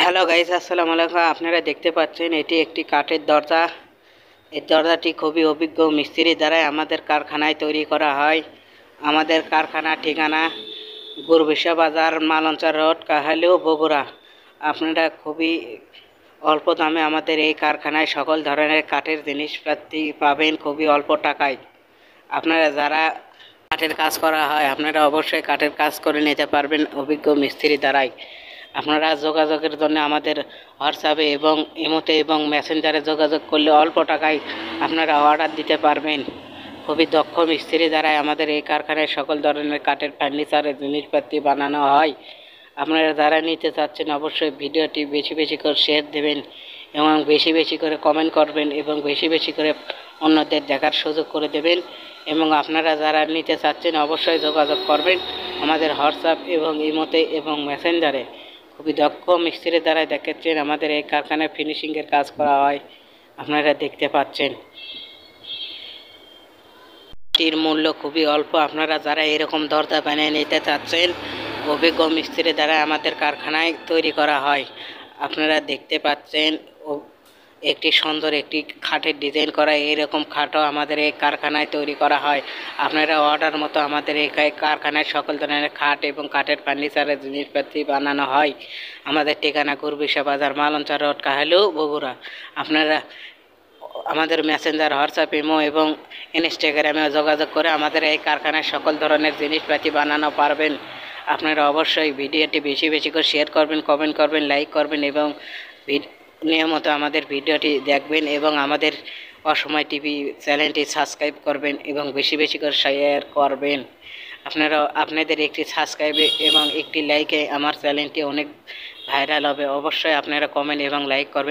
Hello guys, আসসালামু আলাইকুম। আপনারা দেখতে পাচ্ছেন এটি একটি কাঠের দরজা। এই দরজাটি খুবই অভিজ্ঞ মিস্ত্রি দ্বারা আমাদের কারখানায় তৈরি করা হয়। আমাদের কারখানার ঠিকানা গুরবিশা বাজার, মালঞ্চা রোড, কাহালু, বগুড়া। আপনারা খুবই অল্প দামে আমাদের এই কারখানায় সকল ধরনের কাঠের জিনিসপাতি পাবেন খুবই অল্প টাকায়। আপনারা যারা কাঠের কাজ করা হয় আপনারা অবশ্যই কাঠের কাজ করে নিতে পারবেন অভিজ্ঞ মিস্ত্রি দ্বারাই। আপনারা যোগাযোগের জন্য আমাদের হোয়াটসঅ্যাপে এবং ইমোতে এবং মেসেঞ্জারে যোগাযোগ করলে অল্প টাকায় আপনারা অর্ডার দিতে পারবেন। খুবই দক্ষ মিস্ত্রি দ্বারাই আমাদের এই কারখানায় সকল ধরনের কাঠের ফার্নিচারের জিনিসপাতি বানানো হয়। আপনারা যারা নিতে চাচ্ছেন অবশ্যই ভিডিওটি বেশি বেশি করে শেয়ার দেবেন এবং বেশি বেশি করে কমেন্ট করবেন এবং বেশি বেশি করে অন্যদের দেখার সুযোগ করে দেবেন। এবং আপনারা যারা নিতে চাচ্ছেন অবশ্যই যোগাযোগ করবেন আমাদের হোয়াটসঅ্যাপ এবং ইমোতে এবং মেসেঞ্জারে। খুবই দক্ষ মিস্ত্রির দ্বারা দেখাচ্ছেন আমাদের এই কারখানায় ফিনিশিংয়ের কাজ করা হয়। আপনারা দেখতে পাচ্ছেন এটির মূল্য খুবই অল্প। আপনারা যারা এরকম দরজা বানিয়ে নিতে চাচ্ছেন অভিজ্ঞ মিস্ত্রি দ্বারা আমাদের কারখানায় তৈরি করা হয়। আপনারা দেখতে পাচ্ছেন একটি সুন্দর একটি খাটের ডিজাইন করা এরকম খাটও আমাদের এই কারখানায় তৈরি করা হয়। আপনারা অর্ডার মতো আমাদের এই কারখানায় সকল ধরনের খাট এবং কাঠের ফার্নিচারের জিনিসপাতি বানানো হয়। আমাদের ঠিকানা গুরবিশা বাজার, মালঞ্চা রোড, কাহালু, বগুড়া। আপনারা আমাদের মেসেঞ্জার, হোয়াটসঅ্যাপ, ইমো এবং ইনস্টাগ্রামে যোগাযোগ করে আমাদের এই কারখানায় সকল ধরনের জিনিসপাতি বানানো পারবেন। আপনারা অবশ্যই ভিডিওটি বেশি বেশি করে শেয়ার করবেন, কমেন্ট করবেন, লাইক করবেন এবং নিয়মিত আমাদের ভিডিওটি দেখবেন এবং আমাদের অসময় টিভি চ্যানেলটি সাবস্ক্রাইব করবেন এবং বেশি বেশি করে শেয়ার করবেন। আপনাদের একটি সাবস্ক্রাইবে এবং একটি লাইকে আমার চ্যানেলটি অনেক ভাইরাল হবে। অবশ্যই আপনারা কমেন্ট এবং লাইক করবেন।